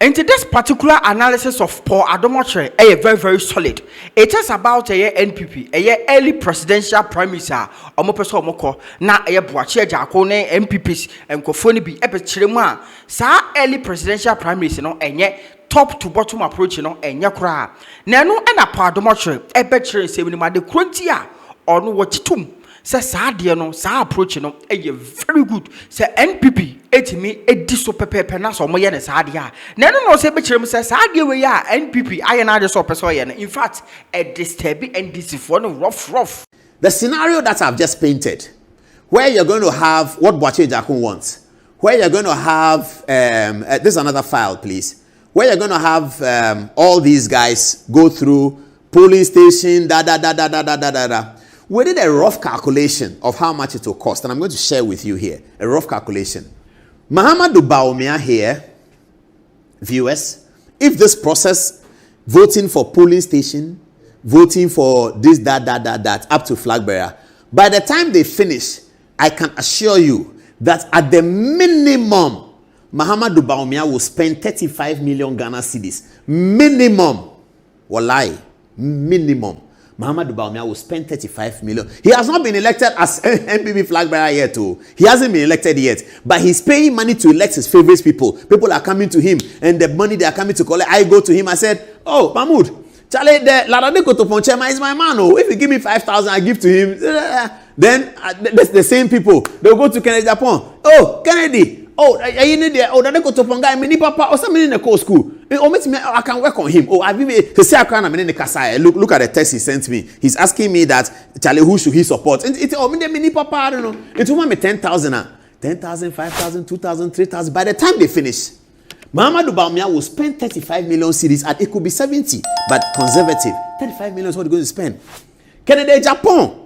into this particular analysis of Paul Adom Otchere, very, very solid. It is about a NPP, a early presidential primaries. Omopeso omoko na a Boache Jakone MPPs and Kofoni be epichrema. Sa early presidential primaries, top to bottom approach, and yakra. Nano and a Paul Adom Otchere, epichere saving my de Cruntia or no what tum. Say Sadia no, sa approach no, very good. Say NPP, me a diso pepe penas or moya sadia. No, say betrim says Sadia we are NPP, I and I just soyan. In fact, a disturbing and deceitful rough. The scenario that I've just painted, where you're going to have what Boache Jakun wants, where you're going to have, this is another file, please, where you're going to have all these guys go through police station, da. We did a rough calculation of how much it will cost, and I'm going to share with you here a rough calculation. Bawumia here, viewers, if this process, voting for polling station, voting for this, that, up to flag bearer, by the time they finish, I can assure you that at the minimum, Bawumia will spend 35 million Ghana cedis. Minimum. Wallahi. Minimum. Bawumia will spend 35 million. He has not been elected as NPP flag bearer yet too. He hasn't been elected yet. But he's paying money to elect his favorite people. People are coming to him. And the money they are coming to collect, I go to him. I said, oh, Mahmoud, Charlie, the Ladadeko to Ponchema is my man. Oh, if you give me 5,000, I give to him. Then the same people, they'll go to Kennedy Japan. Oh, Kennedy. Oh, you need there. Oh, that go to Ponga. Mini papa or something in the co school. I can work on him. Oh, I be to say I can't. I'm in the Kasai. Look at the text he sent me. He's asking me that Charlie, who should he support? And it's mini papa. I don't know. It will be 10,000. 10,000, 5,000, 2,000, 3,000. By the time they finish, Bawumia will spend 35 million cedis, and it could be 70, but conservative. 35 million is what they're going to spend. Kennedy Japan,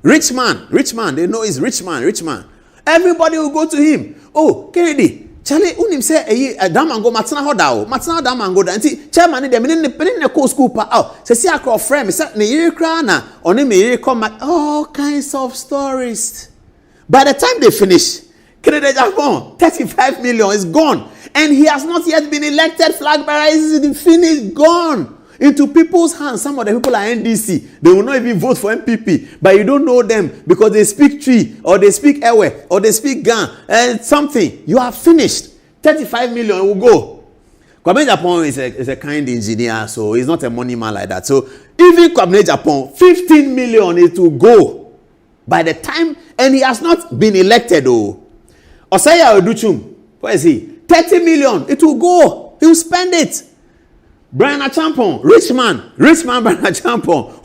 rich man. They know he's rich man. Everybody will go to him. Oh, Kennedy, Charlie, unim say damango matna hodao. Matna damango da. Nti chairman de me ne ko school pa. Oh, say see akro friend me say ne yiri kra na oni me yiri come all kinds of stories. By the time they finish, Kennedy Japan, 35 million is gone. And he has not yet been elected flag bearer. Is finished, gone into people's hands. Some of the people are NDC. They will not even vote for NPP. But you don't know them because they speak Tree, or they speak Ewe, or they speak Gan, and something. You are finished. 35 million will go. Kwame Japan is a kind engineer, so he's not a money man like that. So even Kwame Japan, 15 million it will go. By the time, and he has not been elected. Adutwum, where is he? 30 million, it will go. He will spend it. Bryan rich man Bryan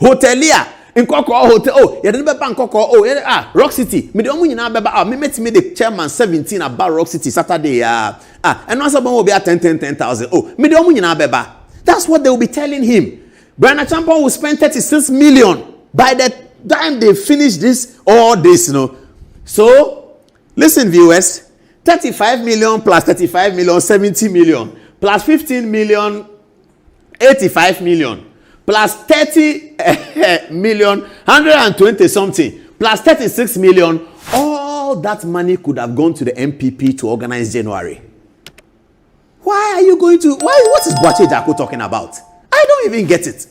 hotelier in Koko hotel. Oh, you didn't be Koko. Oh, Rock City. Me the omu nyina beba. Me met me the chairman 17 about Rock City Saturday. And once about will be at 10,000. Oh, me the omu nyina beba. That's what they will be telling him. Bryan will spend 36 million by the time they finish all this, So, listen, viewers. 35 million plus 35 million, 70 million plus 15 million. 85 million plus 30 million, 120 something plus 36 million. All that money could have gone to the NPP to organize January. Why are you going to? What is Boache Jakun talking about? I don't even get it.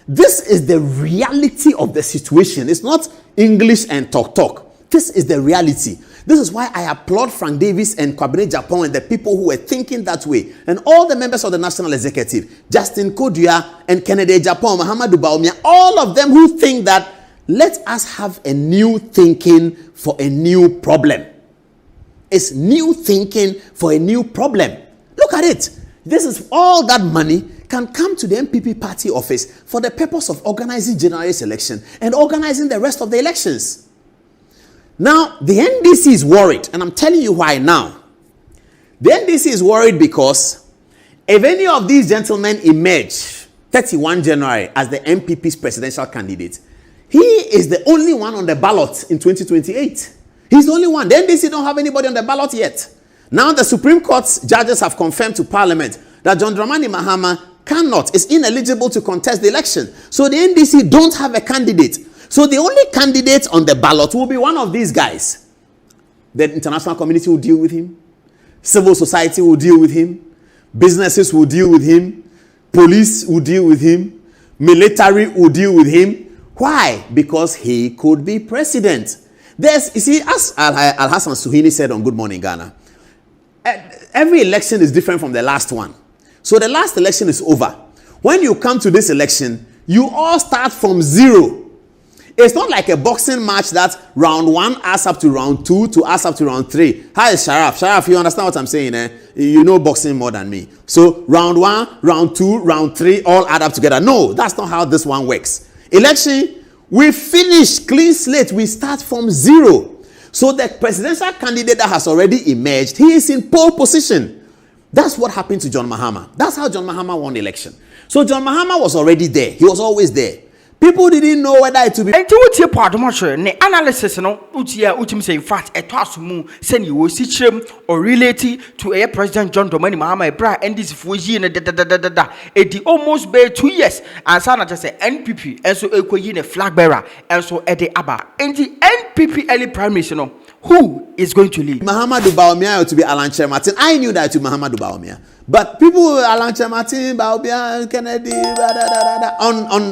This is the reality of the situation. It's not English and talk. This is the reality. This is why I applaud Frank Davis and Kwabena Japan and the people who were thinking that way. And all the members of the National Executive, Justin Kodua and Kennedy Japan, Bawumia, all of them who think that let us have a new thinking for a new problem. It's new thinking for a new problem. Look at it. This is all that money can come to the NPP party office for the purpose of organizing January's election and organizing the rest of the elections. Now, the NDC is worried, and I'm telling you why now. The NDC is worried because if any of these gentlemen emerge 31 January as the NPP's presidential candidate, he is the only one on the ballot in 2028. He's the only one. The NDC don't have anybody on the ballot yet. Now, the Supreme Court's judges have confirmed to Parliament that John Dramani Mahama is ineligible to contest the election. So the NDC don't have a candidate. So the only candidate on the ballot will be one of these guys. The international community will deal with him. Civil society will deal with him. businesses will deal with him, police will deal with him, military will deal with him. Why? Because he could be president. There's, you see, as Al Hassan Suhini said on Good Morning Ghana, every election is different from the last one. So the last election is over. When you come to this election, you all start from zero. It's not like a boxing match that round 1 adds up to round 2 to adds up to round 3. How is Sharaf? Sharaf, you understand what I'm saying? You know boxing more than me. So round 1, round 2, round 3 all add up together. No, that's not how this one works. Election, we finish clean slate. We start from zero. So the presidential candidate that has already emerged, he is in pole position. That's what happened to John Mahama. That's how John Mahama won the election. So John Mahama was already there. He was always there. People didn't know whether it would be. And to your part, the analysis, no, Utim say, in fact, a task move, send you see him or related to a President John Domani Mahama, Bryan, and this Fuji and it almost be 2 years. And Sana just say NPP, and so a flag bearer, and so at the Abba. And the NPP early primaries, you know, who is going to lead? Muhammadu Bawumia or to be Adom Martin. I knew that to Muhammadu Bawumia. But people, Adom Martin, Bawumia, Kennedy, on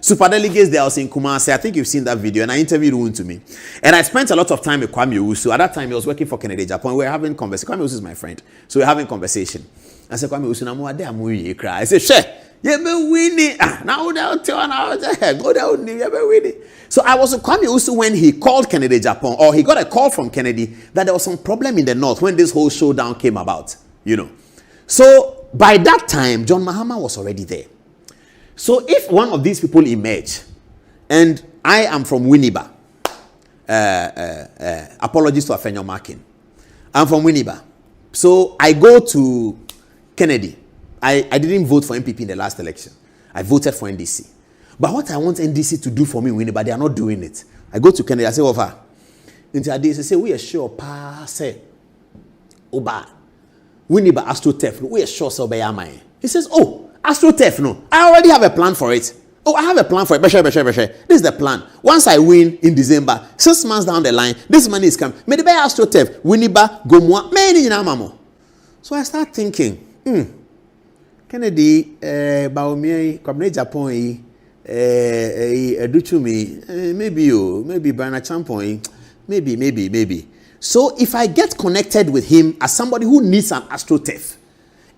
superdelegates, they was in Kumasi. I think you've seen that video, and I interviewed one to me. And I spent a lot of time with Kwame Usu. At that time, he was working for Kennedy Japan. We were having conversation. Kwame Usu is my friend. So we're having conversation. I said, Kwame Usu, I'm cry. I said, share. You be winning. Now they'll tell now. Go down. You be winning. So I was with Kwame Usu when he called Kennedy Japan, or he got a call from Kennedy that there was some problem in the north when this whole showdown came about. You know. So by that time, John Mahama was already there. So if one of these people emerge, and I am from Winneba, apologies to Afenyo Markin. I'm from Winneba. So I go to Kennedy. I didn't vote for NPP in the last election. I voted for NDC. But what I want NDC to do for me in Winneba, they are not doing it. I go to Kennedy, I say, Ofa. They say, we are sure, say, Oba. Winneba AstroTurf, we are sure so by Amai. He says, oh, AstroTurf, no. I already have a plan for it. Oh, I have a plan for it. This is the plan. Once I win in December, 6 months down the line, this money is coming. Maybe buy AstroTurf, Winneba, Gomwa, many in Amamo. So I start thinking, Kennedy, Bawumia, Kwabene Japan, Adutwum, maybe Bryan Champon, maybe. So if I get connected with him as somebody who needs an AstroTurf,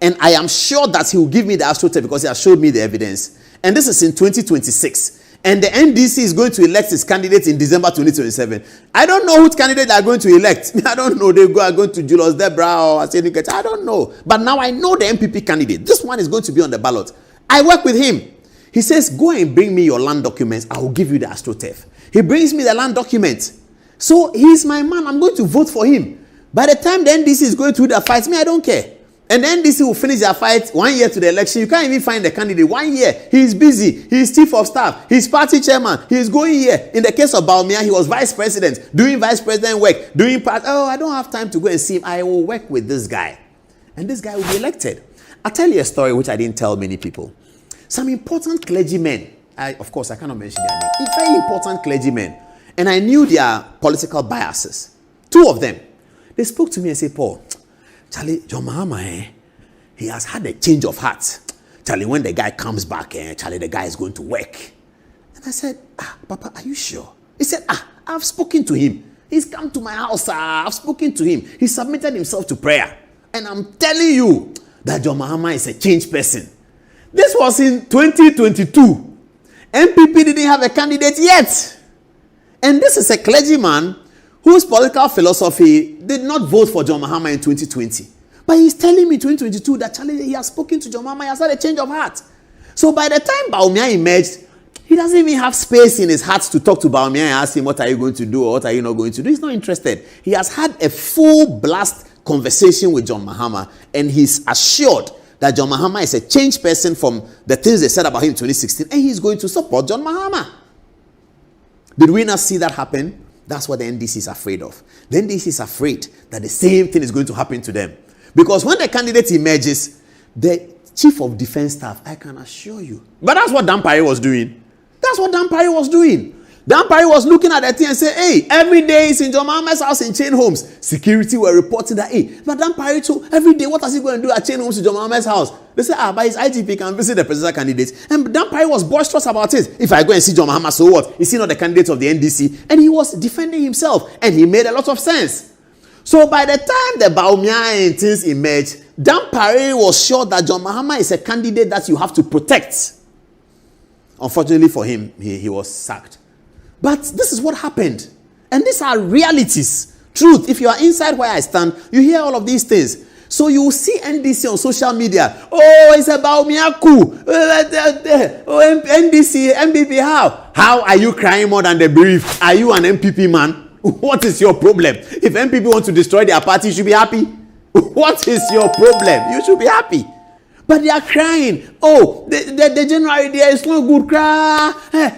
and I am sure that he will give me the AstroTurf because he has showed me the evidence, and this is in 2026, and the NDC is going to elect his candidate in December 2027. I don't know which candidate they are going to elect. I don't know. They are going to Julius Debra or Asenuket. I don't know. But now I know the NPP candidate. This one is going to be on the ballot. I work with him. He says, go and bring me your land documents. I will give you the AstroTurf. He brings me the land documents. So he's my man. I'm going to vote for him. By the time the NDC is going through the fights, me, I don't care. And the NDC will finish their fight 1 year to the election. You can't even find the candidate. 1 year. He's busy. He's chief of staff. He's party chairman. He's going here. In the case of Bawumia, he was vice president, doing vice president work, doing part. Oh, I don't have time to go and see him. I will work with this guy. And this guy will be elected. I'll tell you a story which I didn't tell many people. Some important clergymen, of course, I cannot mention their name, very important clergymen, and I knew their political biases. 2 of them, they spoke to me and said, Paul, Charlie, John Mahama, he has had a change of heart. Charlie, when the guy comes back, Charlie, the guy is going to work. And I said, Papa, are you sure? He said, I've spoken to him. He's come to my house. I've spoken to him. He submitted himself to prayer. And I'm telling you that John Mahama is a changed person. This was in 2022. NPP didn't have a candidate yet. And this is a clergyman whose political philosophy did not vote for John Mahama in 2020. But he's telling me in 2022 that Charlie, he has spoken to John Mahama, he has had a change of heart. So by the time Bawumia emerged, he doesn't even have space in his heart to talk to Bawumia and ask him, what are you going to do or what are you not going to do? He's not interested. He has had a full blast conversation with John Mahama, and he's assured that John Mahama is a changed person from the things they said about him in 2016, and he's going to support John Mahama. Did we not see that happen? That's what the NDC is afraid of. The NDC is afraid that the same thing is going to happen to them. Because when the candidate emerges, the chief of defense staff, I can assure you. But that's what Dampare was doing. That's what Dampare was doing. Dan Parry was looking at the thing and say, hey, every day it's in John Mahama's house in Chain Homes. Security were reporting that, hey, but Dan Parry too, every day, what is he going to do at Chain Homes in John Mahama's house? They say, but his IGP can visit the presidential candidates. And Dan Parry was boisterous about it. If I go and see John Mahama, so what? Is he not the candidate of the NDC? And he was defending himself, and he made a lot of sense. So by the time the Bawumia and things emerged, Dan Parry was sure that John Mahama is a candidate that you have to protect. Unfortunately for him, he was sacked. But this is what happened. And these are realities. Truth. If you are inside where I stand, you hear all of these things. So you will see NDC on social media. Oh, it's a Bawumia coup. Oh, NDC, NPP, how? How are you crying more than the bereaved? Are you an NPP man? What is your problem? If NPP want to destroy their party, you should be happy. What is your problem? You should be happy. But they are crying. Oh, the general idea is not good. Cry.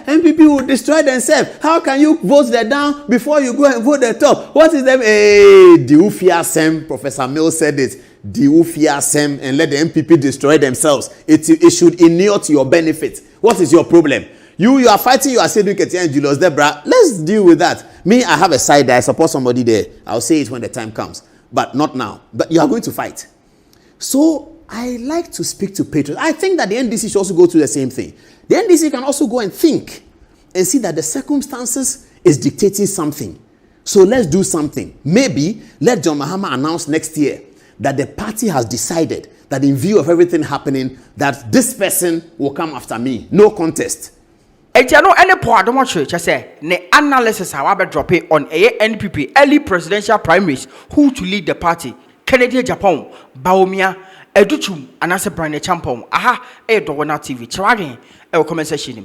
NPP will destroy themselves. How can you vote them down before you go and vote the top? What is them? Hey, Diufia Sem, Professor Mills said it. Diufia Sem, and let the NPP destroy themselves. It should inure to your benefit. What is your problem? You are fighting your Asedu Ketia and Julius Debra. Let's deal with that. Me, I have a side there. I support somebody there. I'll say it when the time comes. But not now. But you are going to fight. So I like to speak to patriots. I think that the NDC should also go through the same thing. The NDC can also go and think and see that the circumstances is dictating something. So let's do something. Maybe let John Mahama announce next year that the party has decided that in view of everything happening, that this person will come after me. No contest. Ejano any po Adom Otchere say ne analysis how I drop it on a NPP early presidential primaries who to lead the party. Canada, Japan, Bawumia, Adutwum, and as a Bryan champon. Aha, Dowona TV. Chawagin, comment section.